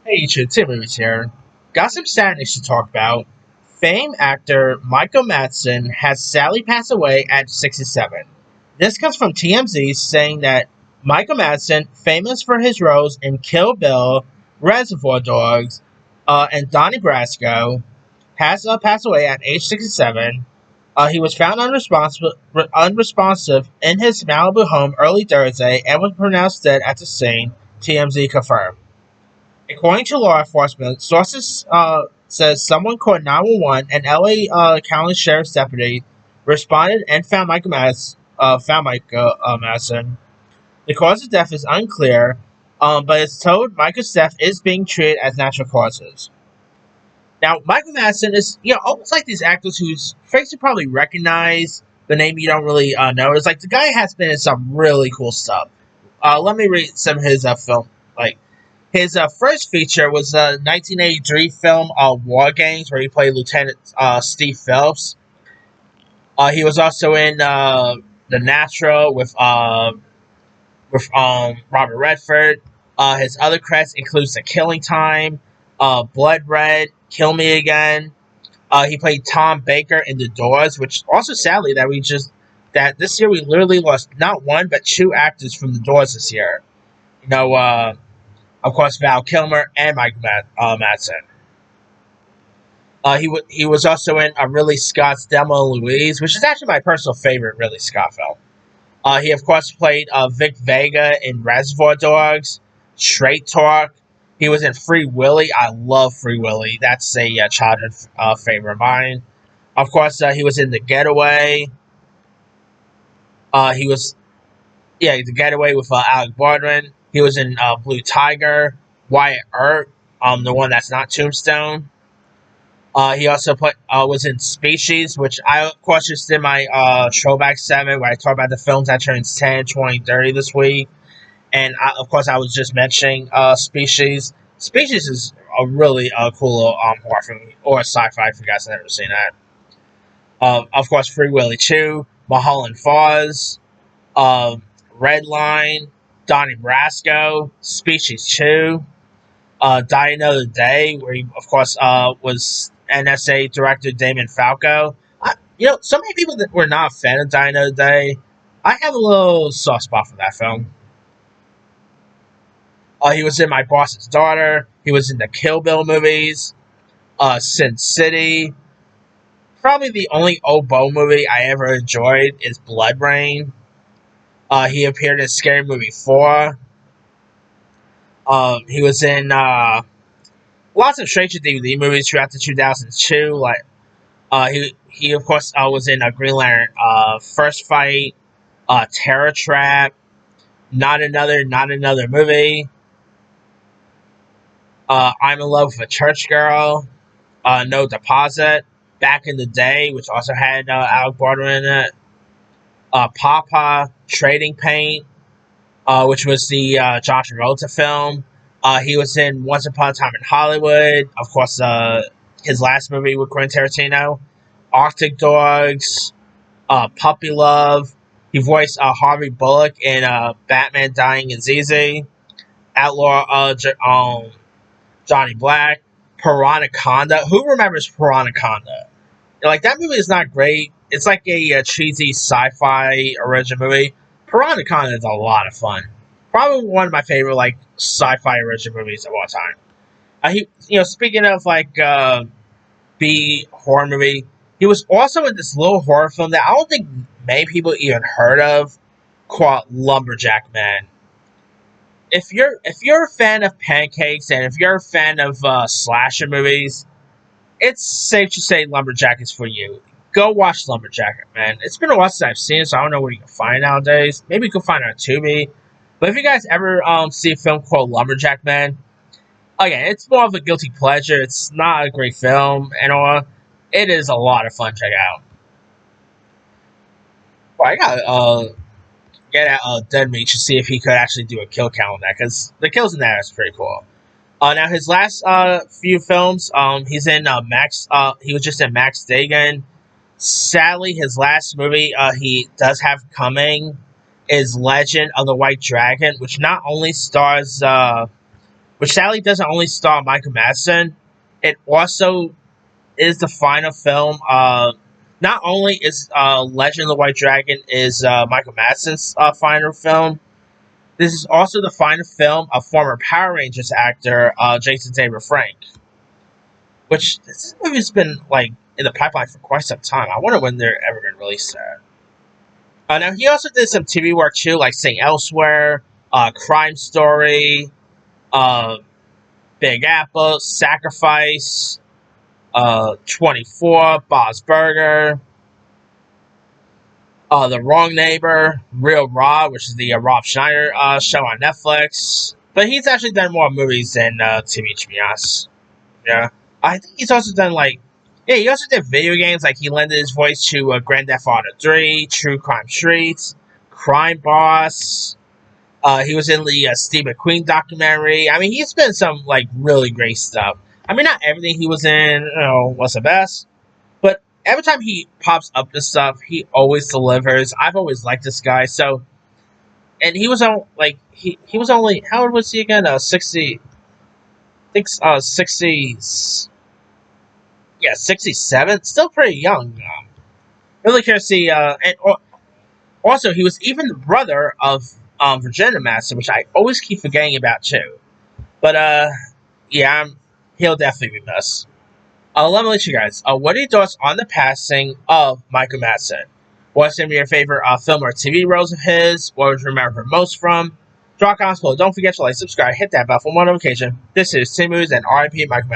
Hey YouTube, Tim Movies here. Got some sad news to talk about. Famed actor Michael Madsen has sadly passed away at 67. This comes from TMZ saying that Michael Madsen, famous for his roles in Kill Bill, Reservoir Dogs, and Donnie Brasco, has passed away at age 67. He was found unresponsive in his Malibu home early Thursday and was pronounced dead at the scene, TMZ confirmed. According to law enforcement, sources says someone called 911 and LA County Sheriff's deputy responded and found Michael Madsen. The cause of death is unclear, but it's told Michael's death is being treated as natural causes. Now, Michael Madsen is almost like these actors whose face you probably recognize, the name you don't really know. It's like the guy has been in some really cool stuff. Let me read some of his film. Like his first feature was a 1983 film, War Games, where he played Lieutenant Steve Phelps. He was also in The Natural with Robert Redford. His other credits includes The Killing Time, Blood Red, Kill Me Again. He played Tom Baker in The Doors, which also sadly that this year we literally lost not one but two actors from The Doors this year. Of course, Val Kilmer and Mike Madsen. He was also in Ridley Scott's Demo Louise, which is actually my personal favorite Ridley Scott film. He, of course, played Vic Vega in Reservoir Dogs, Straight Talk. He was in Free Willy. I love Free Willy. That's a childhood favorite of mine. Of course, he was in The Getaway. The Getaway with Alec Baldwin. He was in Blue Tiger, Wyatt Earp, the one that's not Tombstone. He also was in Species, which I, of course, just did my throwback segment where I talk about the films that turns 10, 20, 30 this week. And, of course, I was just mentioning Species. Species is a really cool little horror film, or sci-fi if you guys have never seen that. Of course, Free Willy 2, Mulholland Falls, Red Line, Donnie Brasco, Species 2, Die Another Day, where he, of course, was NSA director Damon Falco. So many people that were not a fan of Die Another Day. I have a little soft spot for that film. He was in My Boss's Daughter. He was in the Kill Bill movies, Sin City. Probably the only old Bo movie I ever enjoyed is Blood Rain. He appeared in Scary Movie 4. He was in lots of straight-to-DVD movies throughout the 2002. Like he of course was in Green Lantern First Fight, Terror Trap, Not Another Movie. I'm in Love with a Church Girl, No Deposit, Back in the Day, which also had Alec Baldwin in it. Papa, Trading Paint, which was the John Travolta film. He was in Once Upon a Time in Hollywood. Of course, his last movie with Quentin Tarantino. Arctic Dogs, Puppy Love. He voiced Harvey Bullock in Batman Dying in ZZ. Outlaw Johnny Black. Piranhaconda. Who remembers Piranhaconda? Like, that movie is not great. It's like a cheesy sci-fi original movie. Piranhaconda is a lot of fun. Probably one of my favorite sci-fi original movies of all time. Speaking of B horror movie, he was also in this little horror film that I don't think many people even heard of, called Lumberjack Man. If you're a fan of pancakes and if you're a fan of slasher movies, it's safe to say Lumberjack is for you. Go watch Lumberjack, man. It's been a while since I've seen it, so I don't know where you can find it nowadays. Maybe you can find it on Tubi. But if you guys ever see a film called Lumberjack Man, again, it's more of a guilty pleasure. It's not a great film and all. It is a lot of fun to check out. Well, I gotta get at Dead Meat to see if he could actually do a kill count on that, because the kills in that is pretty cool. Now his last few films, he's in Max. He was just in Max Dagon. Sadly, his last movie he does have coming is Legend of the White Dragon, which not only stars which sadly doesn't only star Michael Madsen. It also is the final film. Not only is Legend of the White Dragon is Michael Madsen's final film, this is also the final film of former Power Rangers actor Jason David Frank. Which this movie's been like in the pipeline for quite some time. I wonder when they're ever going to release that. Now he also did some TV work too, like Sing Elsewhere, Crime Story, uh, Big Apple, Sacrifice, 24, Bob's Burger, The Wrong Neighbor, Real Raw, which is the Rob Schneider show on Netflix. But he's actually done more movies than TV, to be honest. Yeah. I think he's also done, like, yeah, he also did video games. Like, he lended his voice to Grand Theft Auto 3, True Crime Streets, Crime Boss. He was in the Steve McQueen documentary. I mean, he's been some, like, really great stuff. I mean, not everything he was in, was the best. But every time he pops up to stuff, he always delivers. I've always liked this guy. So, and he was on, like, he was only, how old was he again? 60, I think, 60, yeah, 67. Still pretty young. Really curious to see, also, he was even the brother of Virginia Madsen, which I always keep forgetting about, too. But, yeah, he'll definitely be missed. Let me let you guys. What are your thoughts on the passing of Michael Madsen? What's some of your favorite film or TV roles of his? What would you remember most from? Drop comments below. Don't forget to like, subscribe, hit that bell for more notification. This is Tim Moves and RIP Michael Madsen.